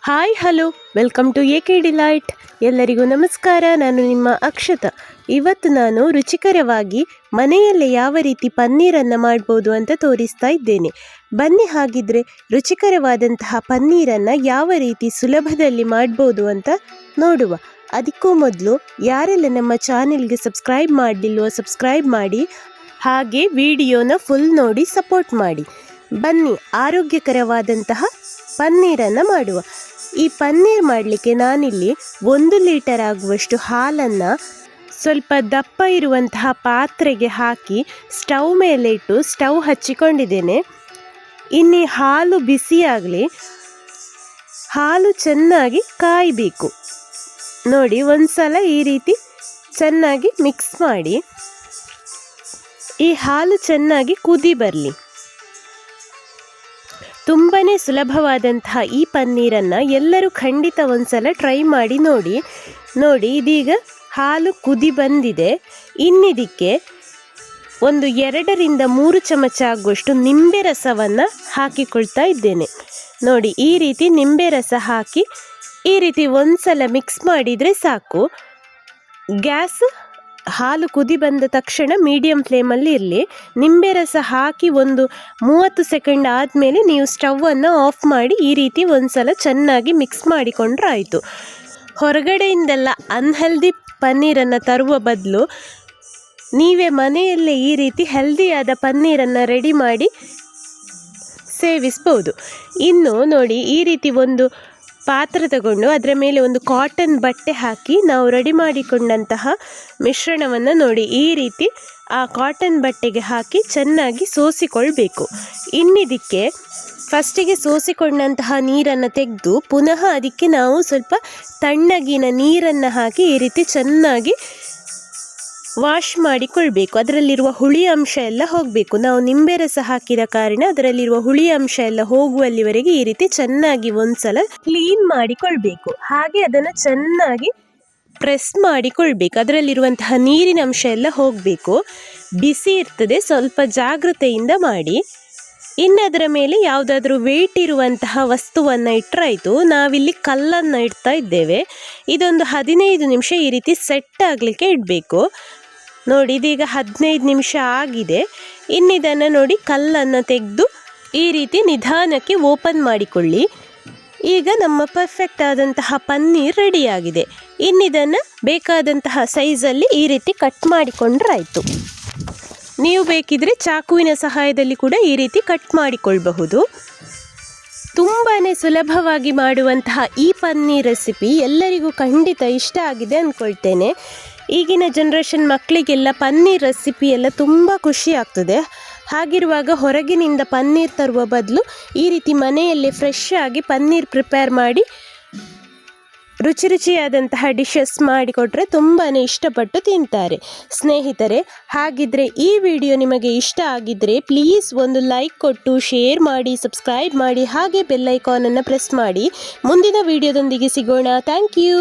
Hi hello welcome to AK delight. ಎಲ್ಲರಿಗೂ ನಮಸ್ಕಾರ. ನಾನು ನಿಮ್ಮ ಅಕ್ಷತಾ. ಇವತ್ತು ನಾನು ರುಚಿಕರವಾಗಿ ಮನೆಯಲ್ಲೇ ಯಾವ ರೀತಿ ಪನ್ನೀರನ್ನು ಮಾಡ್ಬೋದು ಅಂತ ತೋರಿಸ್ತಾ ಇದ್ದೇನೆ. ಬನ್ನಿ ಹಾಗಿದ್ರೆ ರುಚಿಕರವಾದಂತಹ ಪನ್ನೀರನ್ನು ಯಾವ ರೀತಿ ಸುಲಭದಲ್ಲಿ ಮಾಡ್ಬೋದು ಅಂತ ನೋಡುವ. ಅದಕ್ಕೂ ಮೊದಲು ಯಾರೆಲ್ಲ ನಮ್ಮ ಚಾನೆಲ್ಗೆ ಸಬ್ಸ್ಕ್ರೈಬ್ ಮಾಡಲಿಲ್ವೋ ಸಬ್ಸ್ಕ್ರೈಬ್ ಮಾಡಿ, ಹಾಗೆ ವಿಡಿಯೋನ ಫುಲ್ ನೋಡಿ ಸಪೋರ್ಟ್ ಮಾಡಿ. ಬನ್ನಿ ಆರೋಗ್ಯಕರವಾದಂತಹ ಪನ್ನೀರನ್ನು ಮಾಡುವ. ಈ ಪನ್ನೀರ್ ಮಾಡಲಿಕ್ಕೆ ನಾನಿಲ್ಲಿ 1 ಲೀಟರ್ ಆಗುವಷ್ಟು ಹಾಲನ್ನು ಸ್ವಲ್ಪ ದಪ್ಪ ಇರುವಂತಹ ಪಾತ್ರೆಗೆ ಹಾಕಿ ಸ್ಟವ್ ಮೇಲೆ ಇಟ್ಟು ಸ್ಟವ್ ಹಚ್ಚಿಕೊಂಡಿದ್ದೇನೆ. ಇನ್ನು ಹಾಲು ಬಿಸಿಯಾಗಲಿ, ಹಾಲು ಚೆನ್ನಾಗಿ ಕಾಯಬೇಕು. ನೋಡಿ, ಒಂದ್ಸಲ ಈ ರೀತಿ ಚೆನ್ನಾಗಿ ಮಿಕ್ಸ್ ಮಾಡಿ ಈ ಹಾಲು ಚೆನ್ನಾಗಿ ಕುದಿ ಬರಲಿ. ತುಂಬಾ ಸುಲಭವಾದಂತಹ ಈ ಪನ್ನೀರನ್ನು ಎಲ್ಲರೂ ಖಂಡಿತ ಒಂದ್ಸಲ ಟ್ರೈ ಮಾಡಿ ನೋಡಿ. ಇದೀಗ ಹಾಲು ಕುದಿ ಬಂದಿದೆ. ಇನ್ನಿದಕ್ಕೆ ಒಂದು 2ರಿಂದ 3 ಚಮಚ ಆಗುವಷ್ಟು ನಿಂಬೆ ರಸವನ್ನು ಹಾಕಿಕೊಳ್ತಾ ಇದ್ದೇನೆ. ನೋಡಿ, ಈ ರೀತಿ ನಿಂಬೆ ರಸ ಹಾಕಿ ಈ ರೀತಿ ಒಂದ್ಸಲ ಮಿಕ್ಸ್ ಮಾಡಿದರೆ ಸಾಕು. ಗ್ಯಾಸ್ ಹಾಲು ಕುದಿ ಬಂದ ತಕ್ಷಣ ಮೀಡಿಯಂ ಫ್ಲೇಮಲ್ಲಿ ಇರಲಿ. ನಿಂಬೆ ರಸ ಹಾಕಿ ಒಂದು 30 ಸೆಕೆಂಡ್ ಆದಮೇಲೆ ನೀವು ಸ್ಟವನ್ನು ಆಫ್ ಮಾಡಿ ಈ ರೀತಿ ಒಂದ್ಸಲ ಚೆನ್ನಾಗಿ ಮಿಕ್ಸ್ ಮಾಡಿಕೊಂಡ್ರೆ ಆಯಿತು. ಹೊರಗಡೆಯಿಂದೆಲ್ಲ ಅನ್ಹೆಲ್ದಿ ಪನ್ನೀರನ್ನು ತರುವ ಬದಲು ನೀವೇ ಮನೆಯಲ್ಲೇ ಈ ರೀತಿ ಹೆಲ್ದಿಯಾದ ಪನ್ನೀರನ್ನು ರೆಡಿ ಮಾಡಿ ಸೇವಿಸ್ಬೋದು. ಇನ್ನು ನೋಡಿ, ಈ ರೀತಿ ಒಂದು ಪಾತ್ರೆ ತಗೊಂಡು ಅದರ ಮೇಲೆ ಒಂದು ಕಾಟನ್ ಬಟ್ಟೆ ಹಾಕಿ ನಾವು ರೆಡಿ ಮಾಡಿಕೊಂಡಂತಹ ಮಿಶ್ರಣವನ್ನು ನೋಡಿ ಈ ರೀತಿ ಆ ಕಾಟನ್ ಬಟ್ಟೆಗೆ ಹಾಕಿ ಚೆನ್ನಾಗಿ ಸೋಸಿಕೊಳ್ಬೇಕು. ಇನ್ನಿದಕ್ಕೆ ಫಸ್ಟಿಗೆ ಸೋಸಿಕೊಂಡಂತಹ ನೀರನ್ನು ತೆಗೆದು ಪುನಃ ಅದಕ್ಕೆ ನಾವು ಸ್ವಲ್ಪ ತಣ್ಣಗಿನ ನೀರನ್ನು ಹಾಕಿ ಈ ರೀತಿ ಚೆನ್ನಾಗಿ ವಾಶ್ ಮಾಡಿಕೊಳ್ಬೇಕು. ಅದರಲ್ಲಿರುವ ಹುಳಿ ಅಂಶ ಎಲ್ಲ ಹೋಗಬೇಕು. ನಾವು ನಿಂಬೆ ರಸ ಹಾಕಿದ ಕಾರಣ ಅದರಲ್ಲಿರುವ ಹುಳಿ ಅಂಶ ಎಲ್ಲ ಹೋಗುವಲ್ಲಿವರೆಗೆ ಈ ರೀತಿ ಚೆನ್ನಾಗಿ ಒಂದ್ಸಲ ಕ್ಲೀನ್ ಮಾಡಿಕೊಳ್ಬೇಕು. ಹಾಗೆ ಅದನ್ನು ಚೆನ್ನಾಗಿ ಪ್ರೆಸ್ ಮಾಡಿಕೊಳ್ಬೇಕು. ಅದರಲ್ಲಿರುವಂತಹ ನೀರಿನ ಅಂಶ ಎಲ್ಲ ಹೋಗಬೇಕು. ಬಿಸಿ ಇರ್ತದೆ, ಸ್ವಲ್ಪ ಜಾಗ್ರತೆಯಿಂದ ಮಾಡಿ. ಇನ್ನು ಅದರ ಮೇಲೆ ಯಾವುದಾದ್ರೂ ವೆಯ್ಟ್ ಇರುವಂತಹ ವಸ್ತುವನ್ನು ಇಟ್ಟರಾಯಿತು. ನಾವಿಲ್ಲಿ ಕಲ್ಲನ್ನು ಇಡ್ತಾ ಇದ್ದೇವೆ. ಇದೊಂದು 15 ನಿಮಿಷ ಈ ರೀತಿ ಸೆಟ್ ಆಗಲಿಕ್ಕೆ ಇಡಬೇಕು. ನೋಡಿ, ಇದೀಗ 15 ನಿಮಿಷ ಆಗಿದೆ. ಇನ್ನಿದನ್ನು ನೋಡಿ ಕಲ್ಲನ್ನು ತೆಗೆದು ಈ ರೀತಿ ನಿಧಾನಕ್ಕೆ ಓಪನ್ ಮಾಡಿಕೊಳ್ಳಿ. ಈಗ ನಮ್ಮ ಪರ್ಫೆಕ್ಟ್ ಆದಂತಹ ಪನ್ನೀರ್ ರೆಡಿಯಾಗಿದೆ. ಇನ್ನಿದನ್ನು ಬೇಕಾದಂತಹ ಸೈಜಲ್ಲಿ ಈ ರೀತಿ ಕಟ್ ಮಾಡಿಕೊಂಡ್ರೆ ಆಯಿತು. ನೀವು ಬೇಕಿದ್ರೆ ಚಾಕುವಿನ ಸಹಾಯದಲ್ಲಿ ಕೂಡ ಈ ರೀತಿ ಕಟ್ ಮಾಡಿಕೊಳ್ಳಬಹುದು. ತುಂಬಾ ಸುಲಭವಾಗಿ ಮಾಡುವಂತಹ ಈ ಪನ್ನೀರ್ ರೆಸಿಪಿ ಎಲ್ಲರಿಗೂ ಖಂಡಿತ ಇಷ್ಟ ಆಗಿದೆ ಅಂದ್ಕೊಳ್ತೇನೆ. ಈಗಿನ ಜನ್ರೇಷನ್ ಮಕ್ಕಳಿಗೆಲ್ಲ ಪನ್ನೀರ್ ರೆಸಿಪಿ ಎಲ್ಲ ತುಂಬ ಖುಷಿ ಆಗ್ತದೆ. ಹಾಗಿರುವಾಗ ಹೊರಗಿನಿಂದ ಪನ್ನೀರ್ ತರುವ ಬದಲು ಈ ರೀತಿ ಮನೆಯಲ್ಲೇ ಫ್ರೆಶ್ ಆಗಿ ಪನ್ನೀರ್ ಪ್ರಿಪೇರ್ ಮಾಡಿ ರುಚಿಯಾದಂತಹ ಡಿಶಸ್ ಮಾಡಿಕೊಟ್ರೆ ತುಂಬಾ ಇಷ್ಟಪಟ್ಟು ತಿಂತಾರೆ ಸ್ನೇಹಿತರೆ. ಹಾಗಿದ್ರೆ ಈ ವಿಡಿಯೋ ನಿಮಗೆ ಇಷ್ಟ ಆಗಿದ್ದರೆ ಪ್ಲೀಸ್ ಒಂದು ಲೈಕ್ ಕೊಟ್ಟು ಶೇರ್ ಮಾಡಿ, ಸಬ್ಸ್ಕ್ರೈಬ್ ಮಾಡಿ, ಹಾಗೆ ಬೆಲ್ ಐಕಾನನ್ನು ಪ್ರೆಸ್ ಮಾಡಿ. ಮುಂದಿನ ವಿಡಿಯೋದೊಂದಿಗೆ ಸಿಗೋಣ. Thank you.